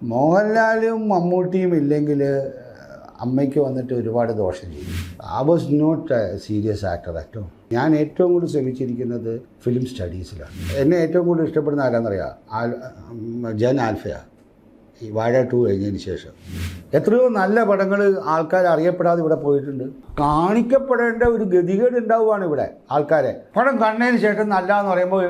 മോഹൻലാലും മമ്മൂട്ടിയും ഇല്ലെങ്കിൽ അമ്മയ്ക്ക് വന്നിട്ട് ഒരുപാട് ദോഷം ചെയ്യും. I was not a serious actor at all. ഞാൻ ഏറ്റവും കൂടുതൽ ശ്രമിച്ചിരിക്കുന്നത് ഫിലിം സ്റ്റഡീസിലാണ്. എന്നെ ഏറ്റവും കൂടുതൽ ഇഷ്ടപ്പെടുന്ന ആരാന്നറിയാം? ജൻ ആൽഫയാണ്. ഈ വാഴ 2 കഴിഞ്ഞതിന് ശേഷം എത്രയോ നല്ല പടങ്ങൾ ആൾക്കാർ അറിയപ്പെടാതെ ഇവിടെ പോയിട്ടുണ്ട്. കാണിക്കപ്പെടേണ്ട ഒരു ഗതികേട് ഉണ്ടാവുകയാണ് ഇവിടെ ആൾക്കാരെ. പടം കണ്ടതിന് ശേഷം നല്ല എന്ന് പറയുമ്പോൾ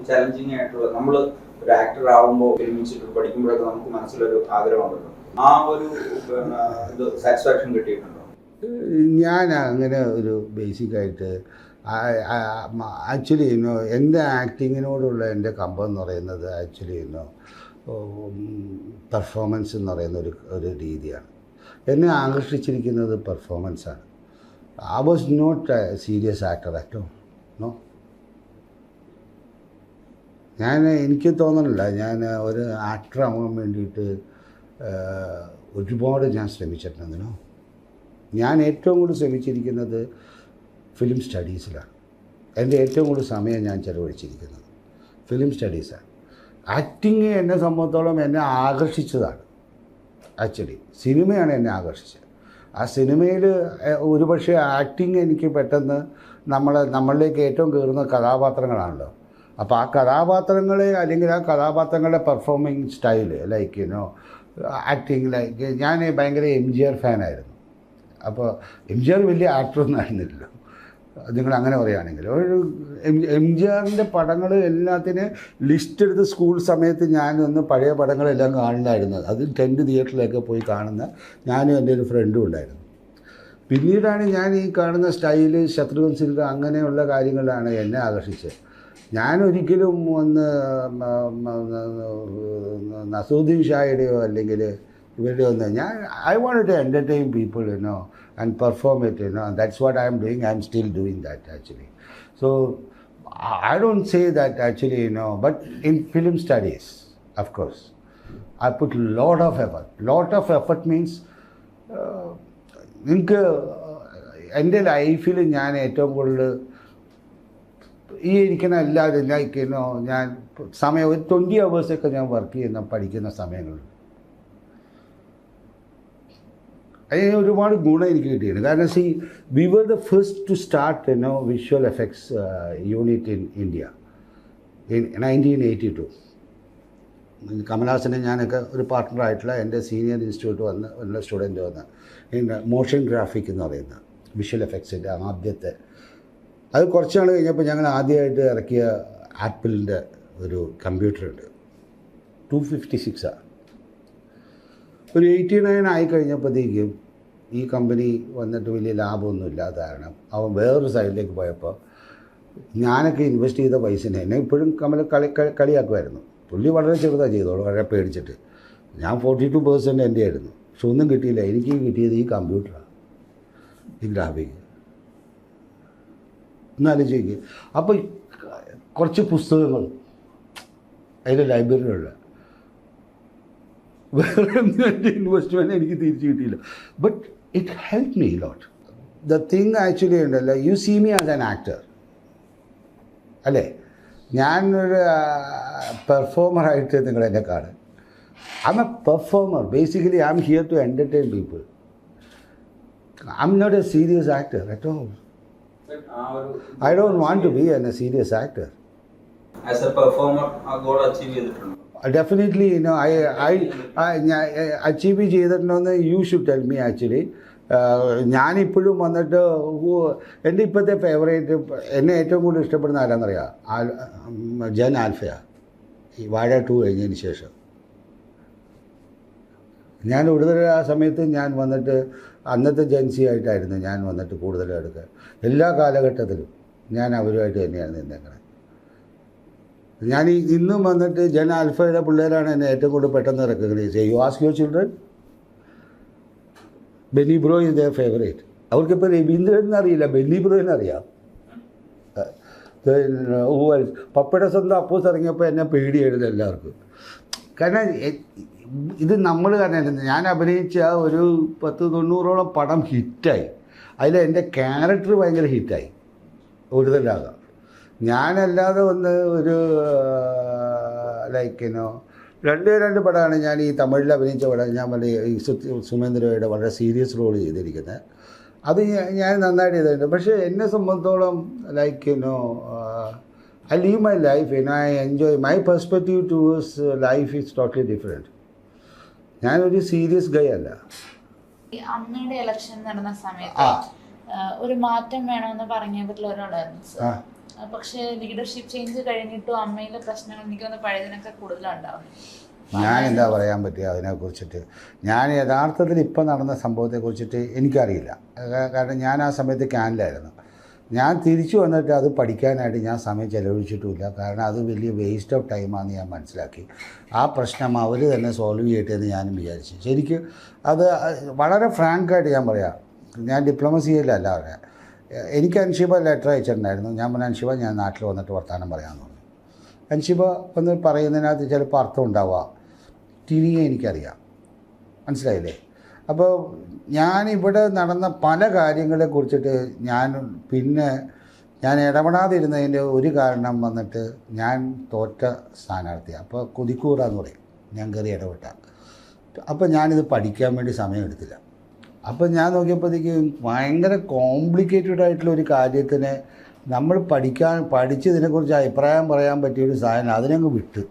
ചലഞ്ചിങ് ആയിട്ടുള്ള നമ്മൾ ഒരു ആക്ടർ ആവുമ്പോൾ ഫിലിമിച്ചിട്ട് പഠിക്കുമ്പോഴൊക്കെ നമുക്ക് മനസ്സിലൊരു ആഗ്രഹമുണ്ടല്ലോ, ആ ഒരു സാറ്റിസ്ഫാക്ഷൻ കിട്ടിയിട്ടുണ്ടോ? ഞാൻ അങ്ങനെ ഒരു ബേസിക്കായിട്ട് ആക്ച്വലി എൻ്റെ ആക്ടിങ്ങിനോടുള്ള എൻ്റെ കമ്പം എന്ന് പറയുന്നത് ആക്ച്വലി പെർഫോമൻസ് എന്ന് പറയുന്ന ഒരു രീതിയാണ്. എന്നെ ആകർഷിച്ചിരിക്കുന്നത് പെർഫോമൻസാണ്. I was not a serious actor at all. No, എനിക്ക് തോന്നണില്ല ഞാൻ ഒരു ആക്ടർ ആവാൻ വേണ്ടിയിട്ട് ഒരുപാട് ഞാൻ ശ്രമിച്ചിട്ടുണ്ടെന്നോ. ഞാൻ ഏറ്റവും കൂടുതൽ ശ്രമിച്ചിരിക്കുന്നത് ഫിലിം സ്റ്റഡീസിലാണ്. എൻ്റെ ഏറ്റവും കൂടുതൽ സമയം ഞാൻ ചിലവഴിച്ചിരിക്കുന്നത് ഫിലിം സ്റ്റഡീസാണ്. ആക്ടിങ് എന്നെ സംബന്ധിച്ചോളം എന്നെ ആകർഷിച്ചതാണ്. ആക്ച്വലി സിനിമയാണ് എന്നെ ആകർഷിച്ചത്. ആ സിനിമയിൽ ഒരുപക്ഷെ ആക്ടിങ് എനിക്ക് പെട്ടെന്ന് നമ്മളിലേക്ക് ഏറ്റവും കയറുന്ന കഥാപാത്രങ്ങളാണല്ലോ. അപ്പോൾ ആ കഥാപാത്രങ്ങളെ അല്ലെങ്കിൽ ആ കഥാപാത്രങ്ങളുടെ performing style like acting like ഞാൻ ഭയങ്കര MGR ഫാനായിരുന്നു. അപ്പോൾ MGR വലിയ ആക്ടറൊന്നും ആയിരുന്നില്ലല്ലോ, നിങ്ങൾ അങ്ങനെ പറയുകയാണെങ്കിൽ. ഒരു MGRൻ്റെ പടങ്ങൾ എല്ലാത്തിനും ലിസ്റ്റ് എടുത്ത് സ്കൂൾ സമയത്ത് ഞാനൊന്ന് പഴയ പടങ്ങളെല്ലാം കാണുന്നതായിരുന്നു. അത് 10 തിയേറ്ററിലൊക്കെ പോയി കാണുന്ന ഞാനും എൻ്റെ ഒരു ഫ്രണ്ടും ഉണ്ടായിരുന്നു. പിന്നീടാണ് ഞാൻ ഈ കാണുന്ന സ്റ്റൈല്, ശത്രുഘ്നൻ സിൻഹ അങ്ങനെയുള്ള കാര്യങ്ങളാണ് എന്നെ ആകർഷിച്ചത്. ഞാനൊരിക്കലും ഒന്ന് നസറുദ്ദീൻ ഷായുടെയോ അല്ലെങ്കിൽ ഇവരുടെ ഒന്ന് I wanted to entertain people and perform it, that's what I am doing. I am still doing that actually. So I don't say that actually, but in film studies, of course, I put lot of effort means നിങ്ങൾക്ക് എൻ്റെ ലൈഫിൽ ഞാൻ ഏറ്റവും കൂടുതൽ ഈ ഇരിക്കുന്ന എല്ലാവരും like ഞാൻ സമയം ഒരു 20 hours ഞാൻ വർക്ക് ചെയ്യുന്ന പഠിക്കുന്ന സമയങ്ങളുണ്ട്. അതിന് ഒരുപാട് ഗുണം എനിക്ക് കിട്ടിയിട്ടുണ്ട്. കാരണം we were the first to start visual effects unit in India in 1982. കമൽഹാസനെ ഞാനൊക്കെ ഒരു പാർട്ട്ണറായിട്ടുള്ള എൻ്റെ സീനിയർ ഇൻസ്റ്റിറ്റ്യൂട്ട് വന്ന സ്റ്റുഡൻറ്റ് വന്ന മോഷൻ ഗ്രാഫിക് എന്ന് പറയുന്ന വിഷ്വൽ എഫക്ട്സിൻ്റെ ആദ്യത്തെ, അത് കുറച്ച് നാൾ കഴിഞ്ഞപ്പോൾ ഞങ്ങൾ ആദ്യമായിട്ട് ഇറക്കിയ ആപ്പിളിൻ്റെ ഒരു കമ്പ്യൂട്ടറുണ്ട്, 256. ഒരു 89 ആയി കഴിഞ്ഞപ്പോഴത്തേക്കും ഈ കമ്പനി വന്നിട്ട് വലിയ ലാഭമൊന്നും ഇല്ലാത്ത കാരണം അവൻ വേറൊരു സൈഡിലേക്ക് പോയപ്പോൾ ഞാനൊക്കെ ഇൻവെസ്റ്റ് ചെയ്ത പൈസനെ എന്നെ ഇപ്പോഴും കമൽ കളിയാക്കുമായിരുന്നു. പുള്ളി വളരെ ചെറുതാണ് ചെയ്തോളൂ, വളരെ പേടിച്ചിട്ട്. ഞാൻ 42% എൻ്റെ ആയിരുന്നു. പക്ഷെ ഒന്നും കിട്ടിയില്ല. എനിക്ക് കിട്ടിയത് ഈ കമ്പ്യൂട്ടറാണ്, ഈ ഗ്രാഫിക്. എന്നാലോചിക്കുക. അപ്പോൾ കുറച്ച് പുസ്തകങ്ങൾ അതിൻ്റെ ലൈബ്രറിയിലുള്ള വേറെ ഒന്നും എൻ്റെ ഇൻവെസ്റ്റ്മെൻറ്റ് എനിക്ക് തിരിച്ചു കിട്ടിയില്ല. But it help me lot. The thing actually ഉണ്ടല്ലോ, you see me as an actor അല്ലേ? ഞാനൊരു പെർഫോമറായിട്ട് നിങ്ങളെന്നെ കാണും. I'm a performer. Basically I'm here to entertain people. I'm not a serious actor at all. I don't want to be a serious actor. As a performer, a goal achieve ചെയ്തിട്ടുണ്ടോ? Definitely, I achieve ചെയ്തിട്ടുണ്ടോയെന്ന് you should tell me actually. ഞാനിപ്പോഴും വന്നിട്ട് എൻ്റെ ഇപ്പോഴത്തെ favourite, എന്നെ ഏറ്റവും കൂടുതൽ ഇഷ്ടപ്പെടുന്ന ആരാന്നറിയാം? ജൻ ആൽഫയാണ്. ഈ വാഴ 2 കഴിഞ്ഞതിന് ശേഷം ഞാൻ കൂടുതൽ ആ സമയത്ത് ഞാൻ വന്നിട്ട് അന്നത്തെ ജൻസി ആയിട്ടായിരുന്നു ഞാൻ വന്നിട്ട് കൂടുതലും എടുക്കുക. എല്ലാ കാലഘട്ടത്തിലും ഞാൻ അവരുമായിട്ട് തന്നെയാണ് നിന്നേക്കണത്. ഞാൻ ഇന്നും വന്നിട്ട് ജൻ ആൽഫയുടെ പിള്ളേരാണ് എന്നെ ഏറ്റവും കൂടുതൽ പെട്ടെന്ന് റെക്കഗ്നൈസ് ചെയ്യുക. You ask your children, Benny bro is their favourite. അവർക്കിപ്പോൾ രവീന്ദ്രൻ എന്നറിയില്ല, ബെന്നി ബ്രോയിനെ അറിയാം. പപ്പയുടെ സ്വന്തം അപ്പൂസ് ഇറങ്ങിയപ്പോൾ എന്നെ പേടിയായിരുന്നു എല്ലാവർക്കും. കാരണം ഇത് നമ്മൾ കാരണം ഞാൻ അഭിനയിച്ച ഒരു 10-90ഓളം പടം ഹിറ്റായി. അതിൽ എൻ്റെ ക്യാരക്ടർ ഭയങ്കര ഹിറ്റായി. ഒരുതലാകാം ഞാനല്ലാതെ ഒന്ന് ഒരു ലൈക്കിനോ രണ്ട് പടമാണ് ഞാൻ ഈ തമിഴിൽ അഭിനയിച്ച പടം. ഞാൻ വളരെ ഈ സുമേന്ദ്രയുടെ വളരെ സീരിയസ് റോൾ ചെയ്തിരിക്കുന്നത്. അത് ഞാൻ നന്നായിട്ട് ചെയ്തിട്ടുണ്ട്. പക്ഷേ എന്നെ സംബന്ധിച്ചോളം ലൈക്കിനോ I live my life I enjoy my perspective towards life is totally different. ഞാനൊരു സീരിയസ് ഗൈ അല്ല. അമ്മയുടെ ഇലക്ഷൻ നടന്ന സമയത്ത് ഒരു മാറ്റം വേണമെന്ന് പറഞ്ഞതിൽ ഒരാളായിരുന്നു. പക്ഷേ ലീഡർഷിപ്പ് ചേഞ്ച് കഴിഞ്ഞിട്ടും അമ്മയിലെ പ്രശ്നങ്ങൾ എനിക്കൊന്ന് പഴയതിനൊക്കെ കൂടുതലുണ്ടാവും. ഞാൻ എന്താ പറയാൻ പറ്റുക അതിനെക്കുറിച്ചിട്ട്? ഞാൻ യഥാർത്ഥത്തിൽ ഇപ്പം നടന്ന സംഭവത്തെക്കുറിച്ചിട്ട് എനിക്കറിയില്ല. കാരണം ഞാൻ ആ സമയത്ത് ക്യാനിലായിരുന്നു. ഞാൻ തിരിച്ചു വന്നിട്ട് അത് പഠിക്കാനായിട്ട് ഞാൻ സമയം ചെലവഴിച്ചിട്ടുമില്ല. കാരണം അത് വലിയ വേസ്റ്റ് ഓഫ് ടൈമാണെന്ന് ഞാൻ മനസ്സിലാക്കി. ആ പ്രശ്നം അവർ തന്നെ സോൾവ് ചെയ്യട്ടെ എന്ന് ഞാനും വിചാരിച്ചു. ശരിക്കും അത് വളരെ ഫ്രാങ്കായിട്ട് ഞാൻ പറയാം, ഞാൻ ഡിപ്ലോമസിയിലല്ല പറയാം. എനിക്ക് അൻഷിബ ലെറ്റർ അയച്ചിട്ടുണ്ടായിരുന്നു. ഞാൻ പറഞ്ഞ അൻഷിബ ഞാൻ നാട്ടിൽ വന്നിട്ട് വർത്തമാനം പറയാമെന്ന് പറഞ്ഞു. അൻഷിബ ഒന്ന് പറയുന്നതിനകത്ത് ചിലപ്പോൾ അർത്ഥം ഉണ്ടാവുക തിരികെ എനിക്കറിയാം. മനസ്സിലായില്ലേ? അപ്പോൾ ഞാനിവിടെ നടന്ന പല കാര്യങ്ങളെക്കുറിച്ചിട്ട് ഞാൻ ഇടപെടാതിരുന്നതിൻ്റെ ഒരു കാരണം വന്നിട്ട് ഞാൻ തോറ്റ സ്ഥാനാർത്ഥിയാണ്. അപ്പോൾ കൊതിക്കൂറാന്ന് പറയും ഞാൻ കയറി ഇടപെട്ട. അപ്പോൾ ഞാനിത് പഠിക്കാൻ വേണ്ടി സമയമെടുത്തില്ല. അപ്പോൾ ഞാൻ നോക്കിയപ്പോഴത്തേക്ക് ഭയങ്കര കോംപ്ലിക്കേറ്റഡ് ആയിട്ടുള്ള ഒരു കാര്യത്തിനെ നമ്മൾ പഠിച്ചതിനെക്കുറിച്ച് അഭിപ്രായം പറയാൻ പറ്റിയൊരു സാധനം അതിനങ്ങ് വിട്ട്,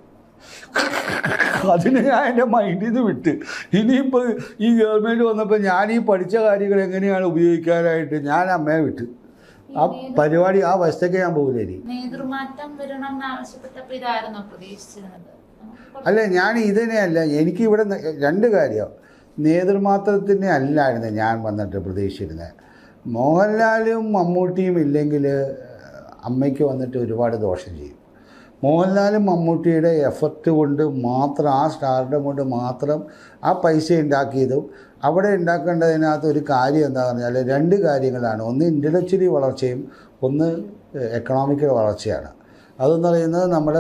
അതിന് ഞാൻ എൻ്റെ മൈൻഡിൽ നിന്ന് വിട്ട്. ഇനിയിപ്പോൾ ഈ ഗവൺമെൻറ് വന്നപ്പോൾ ഞാൻ ഈ പഠിച്ച കാര്യങ്ങൾ എങ്ങനെയാണ് ഉപയോഗിക്കാനായിട്ട് ഞാൻ അമ്മയെ വിട്ട്. ആ പരിപാടി ആ വശത്തേക്ക് ഞാൻ പോകില്ല. ഇനി നേതൃമാറ്റം വരണം എന്നാവശ്യപ്പെട്ടപ്പോൾ ഇതായിരുന്നു പ്രതീക്ഷിച്ചിരുന്നത്. അല്ല, ഞാൻ ഇതിനെയല്ല, എനിക്കിവിടെ രണ്ട് കാര്യം. നേതൃമാത്രത്തിനെ അല്ലായിരുന്നു ഞാൻ വന്നിട്ട് പ്രതീക്ഷിച്ചിരുന്നത്. മോഹൻലാലും മമ്മൂട്ടിയും ഇല്ലെങ്കിൽ അമ്മയ്ക്ക് വന്നിട്ട് ഒരുപാട് ദോഷം ചെയ്യും. മോഹൻലാലും മമ്മൂട്ടിയുടെ എഫർട്ട് കൊണ്ട് മാത്രം, ആ സ്റ്റാർഡം കൊണ്ട് മാത്രം ആ പൈസ ഉണ്ടാക്കിയതും അവിടെ ഉണ്ടാക്കേണ്ടതിനകത്ത് ഒരു കാര്യം എന്താണെന്ന് പറഞ്ഞാൽ രണ്ട് കാര്യങ്ങളാണ്. ഒന്ന് ഇൻ്റലക്ച്വലി വളർച്ചയും ഒന്ന് എക്കണോമിക്കൽ വളർച്ചയാണ്. അതെന്ന് പറയുന്നത് നമ്മുടെ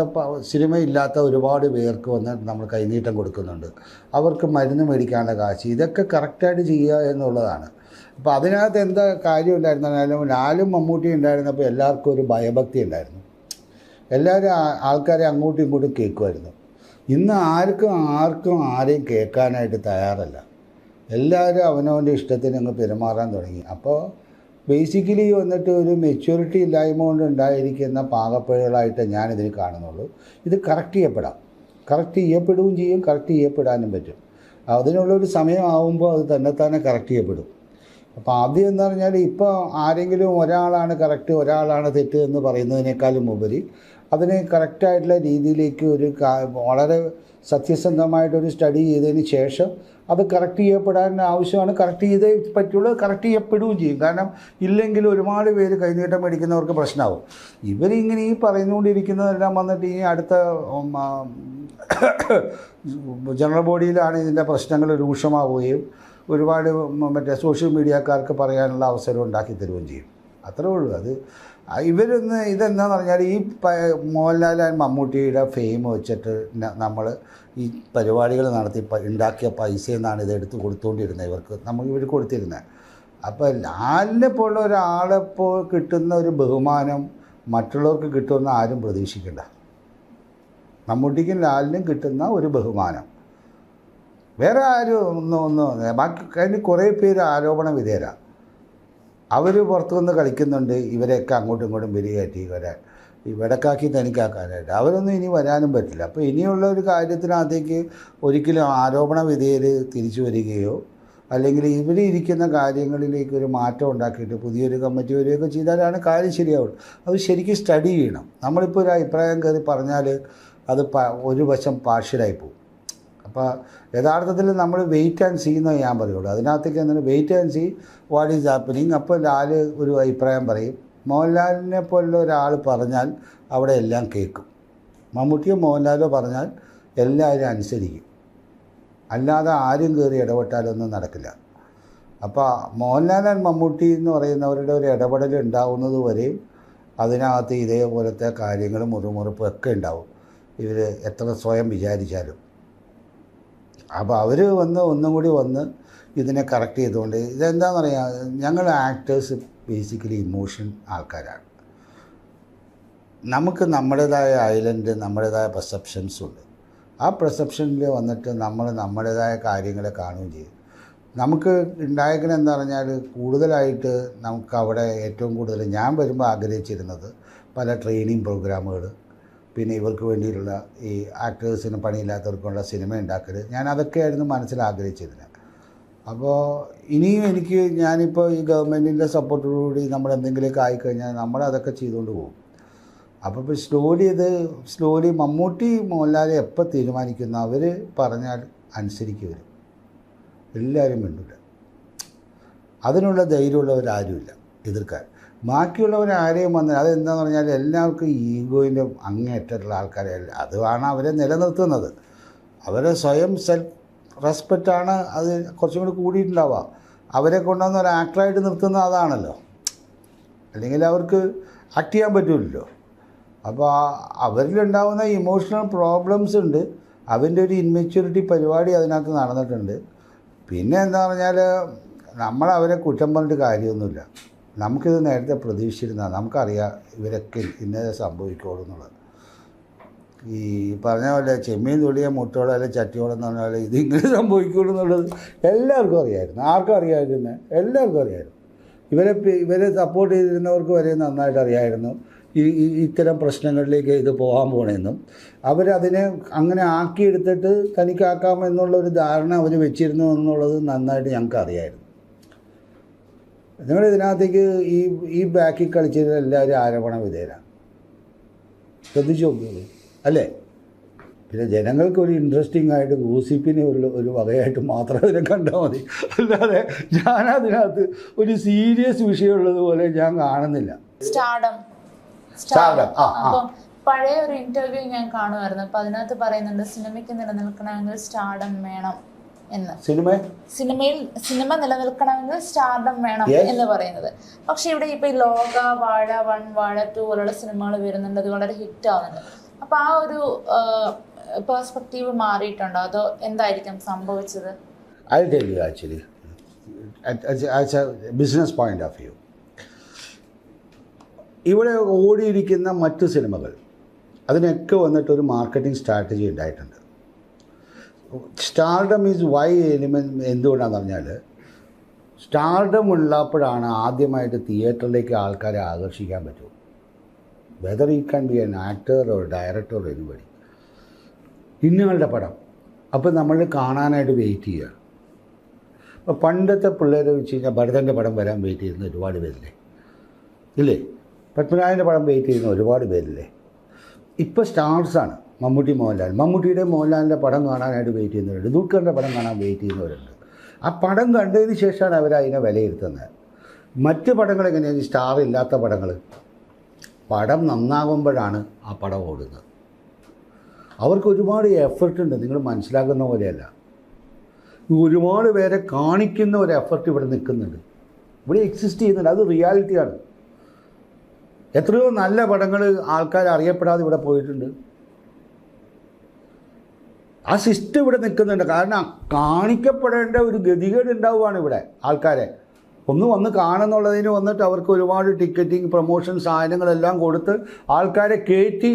സിനിമയില്ലാത്ത ഒരുപാട് പേർക്ക് വന്ന് നമ്മൾ കൈനീട്ടം കൊടുക്കുന്നുണ്ട്. അവർക്ക് മരുന്ന് മേടിക്കാനുള്ള കാശ്, ഇതൊക്കെ കറക്റ്റായിട്ട് ചെയ്യുക എന്നുള്ളതാണ്. അപ്പോൾ അതിനകത്ത് എന്താ കാര്യം ഉണ്ടായിരുന്നാലും ലാലും മമ്മൂട്ടിയും ഉണ്ടായിരുന്നപ്പോൾ എല്ലാവർക്കും ഒരു ഭയഭക്തി ഉണ്ടായിരുന്നു. എല്ലാവരും ആൾക്കാരെ അങ്ങോട്ടും ഇങ്ങോട്ടും കേൾക്കുമായിരുന്നു. ഇന്ന് ആർക്കും ആരെയും കേൾക്കാനായിട്ട് തയ്യാറല്ല. എല്ലാവരും അവനവൻ്റെ ഇഷ്ടത്തിന് അങ്ങ് പെരുമാറാൻ തുടങ്ങി. അപ്പോൾ ബേസിക്കലി വന്നിട്ട് ഒരു മെച്യൂരിറ്റി ഇല്ലായ്മ കൊണ്ട് ഉണ്ടായിരിക്കുന്ന പാകപ്പിഴകളായിട്ട് ഞാനിതിൽ കാണുന്നുള്ളൂ. ഇത് കറക്റ്റ് ചെയ്യപ്പെടുകയും ചെയ്യും, കറക്റ്റ് ചെയ്യപ്പെടാനും പറ്റും. അതിനുള്ളൊരു സമയമാകുമ്പോൾ അത് തന്നെത്താനെ കറക്റ്റ് ചെയ്യപ്പെടും. അപ്പോൾ ആദ്യം എന്ന് പറഞ്ഞാൽ ഇപ്പോൾ ആരെങ്കിലും ഒരാളാണ് കറക്റ്റ് ഒരാളാണ് തെറ്റ് എന്ന് പറയുന്നതിനേക്കാളും ഉപരി അതിനെ കറക്റ്റായിട്ടുള്ള രീതിയിലേക്ക് വളരെ സത്യസന്ധമായിട്ടൊരു സ്റ്റഡി ചെയ്തതിന് ശേഷം അത് കറക്റ്റ് ചെയ്യപ്പെടാൻ ആവശ്യമാണ്. കറക്റ്റ് ചെയ്തേ പറ്റുള്ളൂ, കറക്റ്റ് ചെയ്യപ്പെടുകയും ചെയ്യും. കാരണം ഇല്ലെങ്കിൽ ഒരുപാട് പേര് കൈനീട്ടം മേടിക്കുന്നവർക്ക് പ്രശ്നമാവും. ഇവരിങ്ങനെ ഈ പറഞ്ഞുകൊണ്ടിരിക്കുന്നതെല്ലാം വന്നിട്ട് ഇനി അടുത്ത ജനറൽ ബോഡിയിലാണ് ഇതിൻ്റെ പ്രശ്നങ്ങൾ രൂക്ഷമാവുകയും ഒരുപാട് മറ്റേ സോഷ്യൽ മീഡിയക്കാർക്ക് പറയാനുള്ള അവസരം ഉണ്ടാക്കി തരുകയും ചെയ്യും. അത്രേ ഉള്ളൂ. അത് ഇതെന്താണെന്ന് പറഞ്ഞാൽ ഈ മോഹൻലാൽ ആൻഡ് മമ്മൂട്ടിയുടെ ഫെയിം വെച്ചിട്ട് നമ്മൾ ഈ പരിപാടികൾ നടത്തി ഉണ്ടാക്കിയ പൈസയിൽ നിന്നാണ് ഇതെടുത്ത് കൊടുത്തുകൊണ്ടിരുന്നത്. ഇവർ കൊടുത്തിരുന്നത്. അപ്പോൾ ലാലിനെ പോലുള്ള ഒരാളെപ്പോൾ കിട്ടുന്ന ഒരു ബഹുമാനം മറ്റുള്ളവർക്ക് കിട്ടുമെന്ന് ആരും പ്രതീക്ഷിക്കണ്ട. മമ്മൂട്ടിക്കും ലാലിനും കിട്ടുന്ന ഒരു ബഹുമാനം വേറെ ആരും ബാക്കി കഴിഞ്ഞ് കുറേ പേര് ആരോപണ വിധേയരാണ്. അവർ പുറത്തു വന്ന് കളിക്കുന്നുണ്ട്, ഇവരെയൊക്കെ അങ്ങോട്ടും ഇങ്ങോട്ടും വരികയറ്റി ഇവിടക്കാക്കി തനിക്കാക്കാനായിട്ട്. അവരൊന്നും ഇനി വരാനും പറ്റില്ല. അപ്പോൾ ഇനിയുള്ള ഒരു കാര്യത്തിനകത്തേക്ക് ഒരിക്കലും ആരോപണ വിധേയർ തിരിച്ചു വരികയോ അല്ലെങ്കിൽ ഇവരിയ്ക്കുന്ന കാര്യങ്ങളിലേക്ക് ഒരു മാറ്റം ഉണ്ടാക്കിയിട്ട് പുതിയൊരു കമ്മിറ്റി വരികയൊക്കെ ചെയ്താലാണ് കാര്യം ശരിയാവുള്ളൂ. അത് ശരിക്കും സ്റ്റഡി ചെയ്യണം. നമ്മളിപ്പോൾ ഒരു അഭിപ്രായം കയറി പറഞ്ഞാൽ അത് ഒരു വശം പാർഷ്യലായി പോകും. അപ്പോൾ യഥാർത്ഥത്തിൽ നമ്മൾ വെയിറ്റ് ആൻഡ് സീ എന്നേ ഞാൻ പറയുള്ളൂ. അതിനകത്തേക്ക് എന്താണ് wait and see what is happening. അപ്പോൾ ലാൽ ഒരു അഭിപ്രായം പറയും, മോഹൻലാലിനെ പോലുള്ള ഒരാൾ പറഞ്ഞാൽ അവിടെ എല്ലാം കേൾക്കും. മമ്മൂട്ടിയോ മോഹൻലാലോ പറഞ്ഞാൽ എല്ലാവരും അനുസരിക്കും, അല്ലാതെ ആരും കയറി ഇടപെട്ടാലൊന്നും നടക്കില്ല. അപ്പോൾ മോഹൻലാൽ ആൻഡ് മമ്മൂട്ടി എന്ന് പറയുന്നവരുടെ ഒരു ഇടപെടൽ ഉണ്ടാവുന്നത് വരെയും അതിനകത്ത് ഇതേപോലത്തെ കാര്യങ്ങളും മുറിമുറിപ്പും ഒക്കെ ഉണ്ടാവും, ഇവർ എത്ര സ്വയം വിചാരിച്ചാലും. അപ്പോൾ അവർ ഒന്നും കൂടി വന്ന് ഇതിനെ കറക്റ്റ് ചെയ്തുകൊണ്ട്, ഇതെന്താണെന്ന് പറയാ, ഞങ്ങൾ ആക്ടേഴ്സ് ബേസിക്കലി ഇമോഷൻ ആൾക്കാരാണ്. നമുക്ക് നമ്മുടേതായ ഐലൻഡ്, നമ്മുടേതായ പെർസെപ്ഷൻസും ഉണ്ട്. ആ പെർസെപ്ഷനിൽ വന്നിട്ട് നമ്മൾ നമ്മുടേതായ കാര്യങ്ങളെ കാണുകയും ചെയ്യും. നമുക്ക് ഉണ്ടായിരിക്കണം എന്താ പറഞ്ഞാൽ, കൂടുതലായിട്ട് നമുക്ക് അവിടെ ഏറ്റവും കൂടുതൽ ഞാൻ വരുമ്പോൾ ആഗ്രഹിച്ചിരുന്നത് പല ട്രെയിനിങ് പ്രോഗ്രാമുകൾ, പിന്നെ ഇവർക്ക് വേണ്ടിയിട്ടുള്ള ഈ ആക്ടേഴ്സിന് പണിയില്ലാത്തവർക്കുള്ള സിനിമ ഉണ്ടാക്കൽ, ഞാൻ അതൊക്കെയായിരുന്നു മനസ്സിൽ ആഗ്രഹിച്ചിരുന്നത്. അപ്പോൾ ഇനിയും ഞാനിപ്പോൾ ഈ ഗവൺമെൻറ്റിൻ്റെ സപ്പോർട്ടോടുകൂടി നമ്മൾ എന്തെങ്കിലുമൊക്കെ ആയിക്കഴിഞ്ഞാൽ നമ്മളതൊക്കെ ചെയ്തുകൊണ്ട് പോകും. അപ്പോൾ ഇപ്പോൾ സ്ലോലി മമ്മൂട്ടി മോഹൻലാൽ എപ്പോൾ തീരുമാനിക്കുന്ന അവർ പറഞ്ഞാൽ അനുസരിക്കും, വരും എല്ലാവരും വേണ്ടില്ല. അതിനുള്ള ധൈര്യമുള്ളവരാരുമില്ല എതിർക്കാൻ. ബാക്കിയുള്ളവരാരെയും വന്നാൽ അതെന്താണെന്ന് പറഞ്ഞാൽ എല്ലാവർക്കും ഈഗോയിൻ്റെ അങ്ങേയറ്റുള്ള ആൾക്കാരെ, അതാണ് അവരെ നിലനിർത്തുന്നത്. അവരെ സ്വയം സെൽഫ് റെസ്പെക്റ്റാണ് അത് കുറച്ചും കൂടി കൂടിയിട്ടുണ്ടാവുക. അവരെ കൊണ്ടുവന്ന് ഒരു ആക്ടറായിട്ട് നിർത്തുന്നത് അതാണല്ലോ, അല്ലെങ്കിൽ അവർക്ക് ആക്ട് ചെയ്യാൻ പറ്റില്ലല്ലോ. അപ്പോൾ അവരിലുണ്ടാകുന്ന ഇമോഷണൽ പ്രോബ്ലംസ് ഉണ്ട്, അവൻ്റെ ഒരു ഇൻമെച്യൂരിറ്റി പരിപാടി അതിനകത്ത് നടന്നിട്ടുണ്ട്. പിന്നെ എന്താ പറഞ്ഞാൽ നമ്മളവരെ കുറ്റം പറഞ്ഞിട്ട് കാര്യമൊന്നുമില്ല. നമുക്കിത് നേരത്തെ പ്രതീക്ഷിച്ചിരുന്നതാണ്, നമുക്കറിയാം ഇവരൊക്കെ ഇന്നതെ സംഭവിക്കുള്ളൂ എന്നുള്ളത്. ഈ പറഞ്ഞ പോലെ ചെമ്മീൻ തുള്ളിയ മുട്ടോളം അല്ലെങ്കിൽ ചട്ടിയോളം എന്ന് പറഞ്ഞ പോലെ ഇതിങ്ങനെ സംഭവിക്കുള്ളൂ എന്നുള്ളത് എല്ലാവർക്കും അറിയാമായിരുന്നു. ആർക്കും അറിയാമായിരുന്നു? എല്ലാവർക്കും അറിയാമായിരുന്നു. ഇവരെ സപ്പോർട്ട് ചെയ്തിരുന്നവർക്ക് വരെ നന്നായിട്ട് അറിയായിരുന്നു ഇത്തരം പ്രശ്നങ്ങളിലേക്ക് ഇത് പോകാൻ പോകണമെന്നും. അവരതിനെ അങ്ങനെ ആക്കിയെടുത്തിട്ട് തനിക്കാക്കാമെന്നുള്ളൊരു ധാരണ അവർ വെച്ചിരുന്നു എന്നുള്ളത് നന്നായിട്ട് ഞങ്ങൾക്ക് അറിയായിരുന്നു. നിങ്ങളിതിനകത്തേക്ക് ഈ ബാക്കിൽ കളിച്ചത് എല്ലാവരും ആരോപണ വിധേയരാണ്, ശ്രദ്ധിച്ചു നോക്കിയത് അല്ലേ? പിന്നെ ജനങ്ങൾക്ക് ഒരു ഇൻട്രസ്റ്റിംഗ് ആയിട്ട് ഗോസിപ്പിനെ ഒരു വകയായിട്ട് മാത്രം അതിനെ കണ്ടാൽ മതി, അല്ലാതെ ഞാനതിനകത്ത് ഒരു സീരിയസ് വിഷയമുള്ളതുപോലെ ഞാൻ കാണുന്നില്ല. സ്റ്റാർഡം അപ്പം പഴയ ഒരു ഇന്റർവ്യൂ ഞാൻ കാണുമായിരുന്നു. അപ്പൊ അതിനകത്ത് പറയുന്നുണ്ട് സിനിമയ്ക്ക് നിലനിൽക്കണമെങ്കിൽ സ്റ്റാർഡം വേണം എന്ന്. സിനിമ നിലനിൽക്കണമെങ്കിൽ സ്റ്റാർഡം വേണം എന്ന് പറയുന്നത്. പക്ഷെ ഇവിടെ ഇപ്പൊ ഈ ലോക, വാഴ 1, വാഴ 2 പോലുള്ള സിനിമകൾ വരുന്നുണ്ട്, അത് വളരെ ഹിറ്റ് ആവുന്നുണ്ട്. അപ്പൊ ആ ഒരു പെർസ്പെക്റ്റീവ് മാറിയിട്ടുണ്ടോ, അതോ എന്തായിരിക്കും സംഭവിച്ചത്? I tell you actually as A business point of view, ഇവിടെ ഓടിയിരിക്കുന്ന മറ്റ് സിനിമകൾ അതിനൊക്കെ വന്നിട്ടൊരു മാർക്കറ്റിംഗ് സ്ട്രാറ്റജി ഉണ്ടായിട്ടുണ്ട്. സ്റ്റാർഡം ഈസ് വൈ എലിമെൻറ്റ് എന്തുകൊണ്ടാണെന്ന് പറഞ്ഞാൽ, സ്റ്റാർഡം ഉള്ളപ്പോഴാണ് ആദ്യമായിട്ട് തിയേറ്ററിലേക്ക് ആൾക്കാരെ ആകർഷിക്കാൻ പറ്റും. Whether he can be an actor or director or anybody. ഇന്നയാളുടെ പടം അപ്പോൾ നമ്മൾ കാണാനായിട്ട് വെയിറ്റ് ചെയ്യുക. അപ്പോൾ പണ്ടത്തെ പിള്ളേരെ വെച്ച് കഴിഞ്ഞാൽ ഭരതൻ്റെ പടം വരാൻ വെയിറ്റ് ചെയ്യുന്ന ഒരുപാട് പേരില്ലേ, ഇല്ലേ? പത്മനാഭൻ്റെ പടം വെയിറ്റ് ചെയ്യുന്ന ഒരുപാട് പേരില്ലേ? ഇപ്പോൾ സ്റ്റാർസാണ് മമ്മൂട്ടി, മോഹൻലാൽ. മോഹൻലാലിൻ്റെ പടം കാണാനായിട്ട് വെയിറ്റ് ചെയ്യുന്നവരുണ്ട്, ദുൽഖറിൻ്റെ പടം കാണാൻ വെയിറ്റ് ചെയ്യുന്നവരുണ്ട്. ആ പടം കണ്ടതിന് ശേഷമാണ് അവരതിനെ വിലയിരുത്തുന്നത്. മറ്റ് പടങ്ങൾ എങ്ങനെയാണ്? സ്റ്റാർ ഇല്ലാത്ത പടം നന്നാകുമ്പോഴാണ് ആ പടം ഓടുന്നത്. അവർക്ക് ഒരുപാട് എഫർട്ട് ഉണ്ട്, നിങ്ങൾ മനസ്സിലാക്കുന്ന പോലെയല്ല. ഒരുപാട് പേരെ കാണിക്കുന്ന ഒരു എഫർട്ട് ഇവിടെ നിൽക്കുന്നുണ്ട്, ഇവിടെ എക്സിസ്റ്റ് ചെയ്യുന്നുണ്ട്. അത് റിയാലിറ്റിയാണ്. എത്രയോ നല്ല പടങ്ങൾ ആൾക്കാർ അറിയപ്പെടാതെ ഇവിടെ പോയിട്ടുണ്ട്. ആ സിസ്റ്റം ഇവിടെ നിൽക്കുന്നുണ്ട്. കാരണം കാണിക്കപ്പെടേണ്ട ഒരു ഗതികേട് ഉണ്ടാവുകയാണ് ഇവിടെ. ആൾക്കാരെ ഒന്ന് വന്ന് കാണുന്നുള്ളതിന് വന്നിട്ട് അവർക്ക് ഒരുപാട് ടിക്കറ്റിങ്, പ്രൊമോഷൻ സാധനങ്ങളെല്ലാം കൊടുത്ത് ആൾക്കാരെ കയറ്റി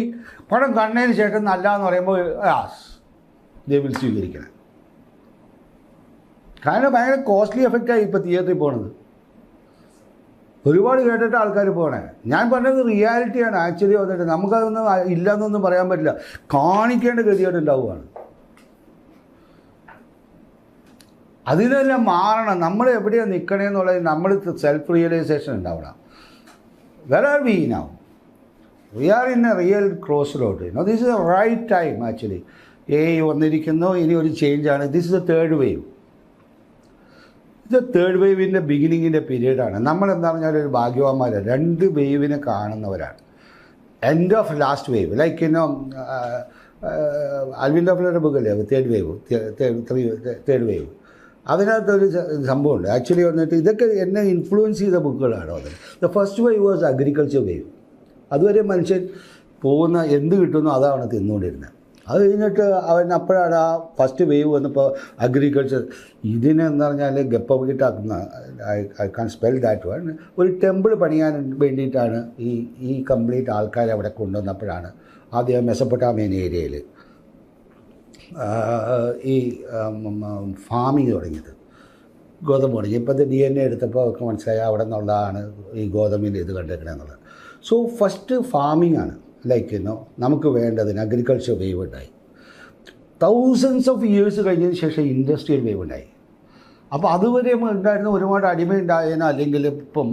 പടം കണ്ടതിന് ശേഷം നല്ല എന്ന് പറയുമ്പോൾ ദേ വിൽ സ്വീകരിക്കണം. കാരണം ഭയങ്കര കോസ്റ്റ്ലി എഫക്റ്റായി ഇപ്പോൾ തിയേറ്ററിൽ പോകണത്. ഒരുപാട് കേട്ടിട്ട് ആൾക്കാർ പോകണേ. ഞാൻ പറഞ്ഞത് റിയാലിറ്റിയാണ് ആക്ച്വലി. വന്നിട്ട് നമുക്കതൊന്നും ഇല്ലയെന്നൊന്നും പറയാൻ പറ്റില്ല. കാണിക്കേണ്ട ഗതികേട് ഉണ്ടാവുകയാണ്. അതിനെല്ലാം മാറണം. നമ്മൾ എവിടെയാണ് നിൽക്കണേന്നുള്ളത് നമ്മൾ സെൽഫ് റിയലൈസേഷൻ ഉണ്ടാവണം. Where are we now? We are in a real cross road. This is a right time actually. വന്നിരിക്കുന്നു, ഇനി ഒരു ചേഞ്ചാണ്. This is a third wave. ഇത് തേർഡ് വേവിൻ്റെ ബിഗിനിങ്ങിൻ്റെ പീരീഡാണ്. നമ്മളെന്താ പറഞ്ഞാൽ ഒരു ഭാഗ്യവാന്മാരാണ്, 2 വേവിനെ കാണുന്നവരാണ്. End of last wave like Alvin ടോഫ്ലറുടെ ബുക്കല്ലേ തേർഡ് വേവ് തേർഡ് വേവ് അതിനകത്തൊരു സംഭവമുണ്ട് ആക്ച്വലി വന്നിട്ട് ഇതൊക്കെ എന്നെ ഇൻഫ്ലുവൻസ് ചെയ്ത ബുക്കുകളാണ് അത്. The first wave was agriculture wave. അതുവരെ മനുഷ്യൻ പോകുന്ന എന്ത് കിട്ടുന്നു അതാണ് തിന്നുകൊണ്ടിരുന്നത്. അത് കഴിഞ്ഞിട്ട് അവൻ അപ്പോഴാണ് ആ ഫസ്റ്റ് വേവ് വന്നപ്പോൾ അഗ്രികൾച്ചർ ഇതിനെന്ന് പറഞ്ഞാൽ ഗപ്പവിട്ടാക്കുന്ന I can spell that one ഒരു ടെമ്പിൾ പണിയാൻ വേണ്ടിയിട്ടാണ് ഈ കംപ്ലീറ്റ് ആൾക്കാരെ അവിടെ കൊണ്ടുവന്നപ്പോഴാണ് ആദ്യം മെസപ്പൊട്ടാമിയൻ ഏരിയയിൽ ഈ ഫാമിങ് തുടങ്ങിയത്. ഗോതമ്പ് തുടങ്ങി. ഇപ്പോഴത്തെ DNA എടുത്തപ്പോൾ ഒക്കെ മനസ്സിലായി അവിടെ നിന്നുള്ളതാണ് ഈ ഗോതമ്പിൻ്റെ ഇത് കണ്ടിരിക്കണമെന്നുള്ളത്. സോ ഫസ്റ്റ് ഫാമിംഗ് ആണ് ലൈക്ക് നമുക്ക് വേണ്ടതിന് അഗ്രികൾച്ചർ വേവ് ഉണ്ടായി. തൗസൻഡ്സ് ഓഫ് ഇയേഴ്സ് കഴിഞ്ഞതിന് ശേഷം ഇൻഡസ്ട്രിയൽ വേവ് ഉണ്ടായി. അപ്പോൾ അതുവരെ ഉണ്ടായിരുന്ന ഒരുപാട് അടിമ ഉണ്ടായതിനോ അല്ലെങ്കിൽ ഇപ്പോൾ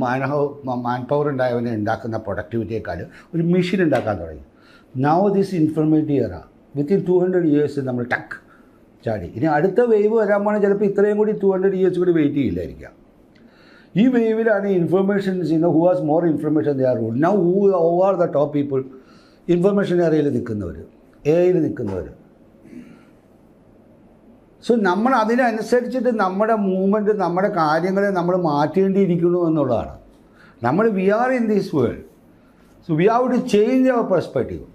മാൻ പവർ ഉണ്ടായവനെ ഉണ്ടാക്കുന്ന പ്രൊഡക്ടിവിറ്റിയേക്കാൾ ഒരു മെഷീൻ ഉണ്ടാക്കാൻ തുടങ്ങി. നൗ ദിസ് ഇൻഫർമേറ്റീവ് എറ വിത്തിൻ 200 ഇയേഴ്സ് നമ്മൾ ടക്ക് ചാടി. ഇനി അടുത്ത വേവ് വരാൻ പോകണം ചിലപ്പോൾ ഇത്രയും കൂടി 200 ഇയേഴ്സ് കൂടി വെയിറ്റ് ചെയ്യില്ലായിരിക്കാം. ഈ വേവിലാണ് informations who has more information they are rule. Now who are the top people? Information ഏരിയയിൽ നിൽക്കുന്നവർ, AI നിൽക്കുന്നവർ. സോ നമ്മൾ അതിനനുസരിച്ചിട്ട് നമ്മുടെ മൂവ്മെൻറ്റ് നമ്മുടെ കാര്യങ്ങളെ നമ്മൾ മാറ്റേണ്ടിയിരിക്കുന്നു എന്നുള്ളതാണ്. We are in this world. So we have to change our perspective.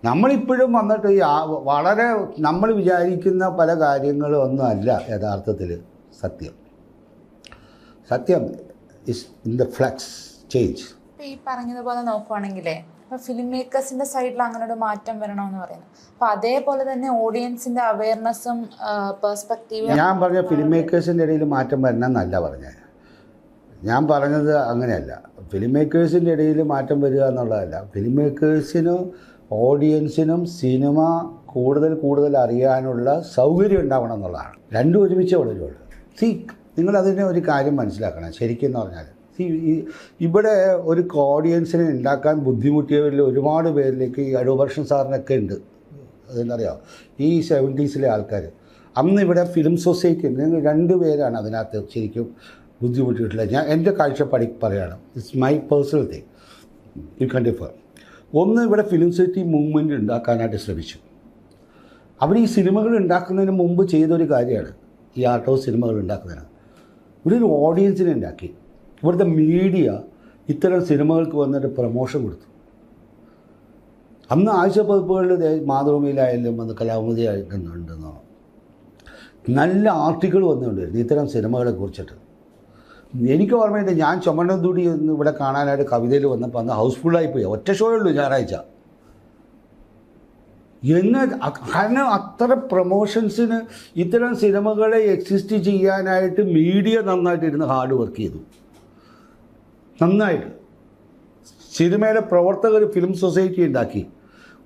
നമ്മളിപ്പോഴും വന്നിട്ട് വളരെ നമ്മൾ വിചാരിക്കുന്ന പല കാര്യങ്ങളും ഒന്നും അല്ല യഥാർത്ഥത്തിൽ സത്യം. സത്യം is in the flux change. ഈ പറഞ്ഞതുപോലെ നോക്കുവാണെങ്കിലേ ഇപ്പോൾ ഫിലിം മേക്കേഴ്സിൻ്റെ സൈഡിൽ അങ്ങനെ ഒരു മാറ്റം വരണമെന്ന് പറയുന്നത്. അപ്പോൾ അതേപോലെ തന്നെ ഓഡിയൻസിൻ്റെ അവയർനെസ്സും പെർസ്പെക്റ്റീവും. ഞാൻ പറഞ്ഞ ഫിലിം മേക്കേഴ്സിൻ്റെ ഇടയിൽ മാറ്റം വരണം എന്നല്ല പറഞ്ഞത്. ഞാൻ പറഞ്ഞത് അങ്ങനെയല്ല. ഫിലിം മേക്കേഴ്സിൻ്റെ ഇടയിൽ മാറ്റം വരിക എന്നുള്ളതല്ല. ഫിലിം മേക്കേഴ്സിനും ഓഡിയൻസിനും സിനിമ കൂടുതൽ അറിയാനുള്ള സൗകര്യം ഉണ്ടാവണം എന്നുള്ളതാണ്. രണ്ടും ഒരുമിച്ച് വളരുള്ളൂ. നിങ്ങളതിനെ ഒരു കാര്യം മനസ്സിലാക്കണം. ശരിക്കും എന്ന് പറഞ്ഞാൽ ഇവിടെ ഒരു ഓഡിയൻസിനെ ഉണ്ടാക്കാൻ ബുദ്ധിമുട്ടിയവരിൽ ഒരുപാട് പേരിലേക്ക് ഈ അടൂവർഷൻ സാറിനൊക്കെ ഉണ്ട്. അതെന്നറിയാം, ഈ 70s ആൾക്കാർ. അന്ന് ഇവിടെ ഫിലിം സൊസൈറ്റി ഉണ്ട്. 2 പേരാണ് അതിനകത്ത് ശരിക്കും ബുദ്ധിമുട്ടിയിട്ടുള്ളത്. ഞാൻ എൻ്റെ കാഴ്ചപ്പാടി പറയുകയാണ്. It's my personal thing, you can differ. ഒന്ന്, ഇവിടെ ഫിലിം സൊസൈറ്റി മൂവ്മെൻറ്റ് ഉണ്ടാക്കാനായിട്ട് ശ്രമിച്ചു. അവർ ഈ സിനിമകൾ ഉണ്ടാക്കുന്നതിന് മുമ്പ് ചെയ്തൊരു കാര്യമാണ് ഈ ആർട്ട് ഹൗസ് സിനിമകൾ ഉണ്ടാക്കുന്നതിന്. ഇവിടെ ഒരു ഓഡിയൻസിനെ ഉണ്ടാക്കി. ഇവിടുത്തെ മീഡിയ ഇത്തരം സിനിമകൾക്ക് വന്നിട്ട് പ്രമോഷൻ കൊടുത്തു. അന്ന് ആഴ്ചപ്പതിപ്പുകളിൽ മാതൃഭൂമിയിലായാലും വന്ന് കലാമതി ആയിട്ടുണ്ടെന്നോ നല്ല ആർട്ടിക്കിൾ വന്നുകൊണ്ടിരുന്നു ഇത്തരം സിനിമകളെ കുറിച്ചിട്ട്. എനിക്ക് ഓർമ്മയുണ്ട്, ഞാൻ ചുമന്നതുടി ഇവിടെ കാണാനായിട്ട് കവിതയിൽ വന്നപ്പോൾ അന്ന് ഹൗസ്ഫുള്ളായിപ്പോയി. ഒറ്റ ഷോയേ ഉള്ളൂ ഞായറാഴ്ച. കാരണം അത്ര പ്രൊമോഷൻസിന് ഇത്തരം സിനിമകളെ എക്സിസ്റ്റ് ചെയ്യാനായിട്ട് മീഡിയ നന്നായിട്ടിരുന്ന് ഹാർഡ് വർക്ക് ചെയ്തു. നന്നായിട്ട് സിനിമയിലെ പ്രവർത്തകർ ഫിലിം സൊസൈറ്റി ഉണ്ടാക്കി.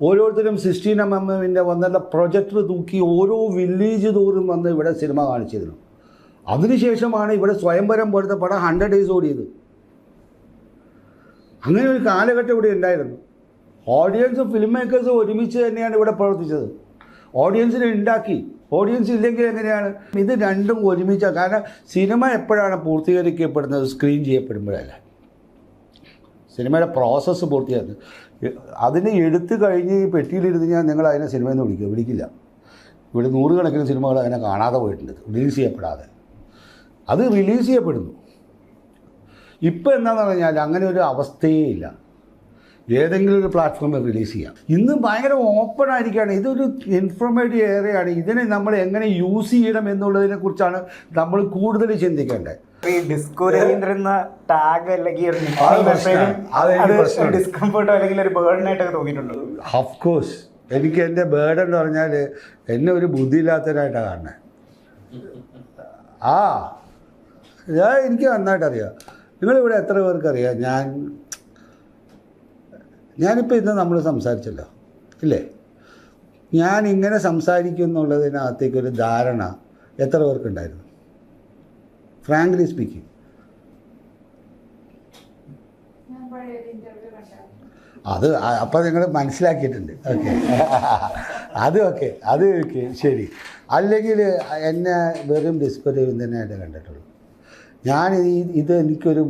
ഓരോരുത്തരും 16mm വന്നുള്ള പ്രൊജക്ടർ തൂക്കി ഓരോ വില്ലേജ് തോറും വന്ന് ഇവിടെ സിനിമ കാണിച്ചിരുന്നു. അതിനുശേഷമാണ് ഇവിടെ സ്വയംവരം പോലത്തെ പടം 100 days ഓടിയത്. അങ്ങനെ ഒരു കാലഘട്ടം ഇവിടെ ഉണ്ടായിരുന്നു. ഓഡിയൻസും ഫിലിം മേക്കേഴ്സും ഒരുമിച്ച് തന്നെയാണ് ഇവിടെ പ്രവർത്തിച്ചത്. ഓഡിയൻസിനെ ഉണ്ടാക്കി. ഓഡിയൻസ് ഇല്ലെങ്കിൽ എങ്ങനെയാണ്? ഇത് രണ്ടും ഒരുമിച്ചാണ്. കാരണം സിനിമ എപ്പോഴാണ് പൂർത്തീകരിക്കപ്പെടുന്നത്? സ്ക്രീൻ ചെയ്യപ്പെടുമ്പോഴല്ല. സിനിമയുടെ പ്രോസസ്സ് പൂർത്തിയാക്കുന്നത്. അതിനെ എടുത്തു കഴിഞ്ഞ് പെട്ടിയിലിരുന്ന് ഞാൻ നിങ്ങൾ അതിനെ സിനിമയെന്ന് വിളിക്കില്ല. ഇവിടെ 100 കണക്കിന് സിനിമകൾ അതിനെ കാണാതെ പോയിട്ടുണ്ട്, റിലീസ് ചെയ്യപ്പെടാതെ. അത് റിലീസ് ചെയ്യപ്പെടുന്നു. ഇപ്പം എന്താണെന്ന് പറഞ്ഞാൽ അങ്ങനെ ഒരു അവസ്ഥയേ ഇല്ല. ഏതെങ്കിലും ഒരു പ്ലാറ്റ്ഫോമിൽ റിലീസ് ചെയ്യാം. ഇന്ന് ഭയങ്കര ഓപ്പൺ ആയിരിക്കുകയാണ്. ഇതൊരു ഇൻഫോർമേറ്റീവ് ഏരിയയാണ്. ഇതിനെ നമ്മൾ എങ്ങനെ യൂസ് ചെയ്യണം എന്നുള്ളതിനെക്കുറിച്ചാണ് നമ്മൾ കൂടുതൽ ചിന്തിക്കേണ്ടത്. ഈ ഡിസ്കോറിയർ എന്ന ടാഗ് അല്ലെങ്കിൽ ഡിസ്കംഫർട്ടോ അല്ലെങ്കിൽ ഒരു ബേർഡനായിട്ടൊക്കെ തോന്നിയിട്ടുണ്ടോ? Of course. എനിക്ക് എൻ്റെ ബേർഡൻ എന്ന് പറഞ്ഞാൽ എന്നെ ഒരു ബുദ്ധിയില്ലാത്തവരായിട്ടാണ് കാണുന്നത്. എനിക്ക് നന്നായിട്ടറിയാം. നിങ്ങളിവിടെ എത്ര പേർക്കറിയാം ഞാനിപ്പോൾ ഇന്ന് നമ്മൾ സംസാരിച്ചല്ലോ ഇല്ലേ? ഞാൻ ഇങ്ങനെ സംസാരിക്കും എന്നുള്ളതിനകത്തേക്കൊരു ധാരണ എത്ര പേർക്കുണ്ടായിരുന്നു? Frankly speaking. അത് അപ്പോൾ നിങ്ങൾ മനസ്സിലാക്കിയിട്ടുണ്ട്. ഓക്കെ, അത് ഓക്കെ ശരി. അല്ലെങ്കിൽ എന്നെ വെറും ഡിസ്കോ രവീന്ദ്രനായിട്ട് കണ്ടിട്ടുള്ളൂ. ഇത് എനിക്കൊരു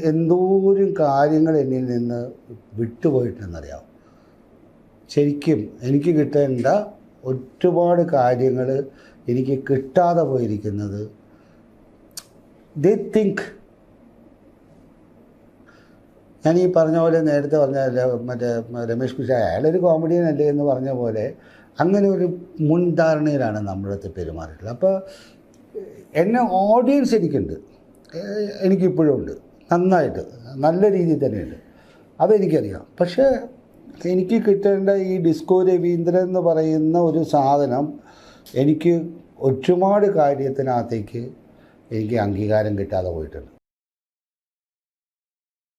എന്തോരം കാര്യങ്ങൾ എന്നിൽ നിന്ന് വിട്ടുപോയിട്ടുണ്ടെന്നറിയാം. ശരിക്കും എനിക്ക് കിട്ടേണ്ട ഒരുപാട് കാര്യങ്ങൾ എനിക്ക് കിട്ടാതെ പോയിരിക്കുന്നത്. ദേ തിങ്ക്, ഞാൻ ഈ പറഞ്ഞ പോലെ നേരത്തെ പറഞ്ഞ മറ്റേ രമേഷ് പിഷായ് അയാളൊരു കോമഡിയൻ അല്ലേ എന്ന് പറഞ്ഞ പോലെ അങ്ങനെ ഒരു മുൻധാരണയിലാണ് നമ്മളടുത്ത് പെരുമാറിയിട്ടുള്ളത്. അപ്പോൾ എന്നെ ഓഡിയൻസ് എനിക്കിപ്പോഴും ഉണ്ട്, നന്നായിട്ട് നല്ല രീതിയിൽ തന്നെയുണ്ട്, അതെനിക്കറിയാം. പക്ഷേ എനിക്ക് കിട്ടേണ്ട ഈ ഡിസ്കോ രവീന്ദ്രൻ എന്ന് പറയുന്ന ഒരു സാധനം എനിക്ക് ഒരുപാട് കാര്യത്തിനകത്തേക്ക് എനിക്ക് അംഗീകാരം കിട്ടാതെ പോയിട്ടുണ്ട്.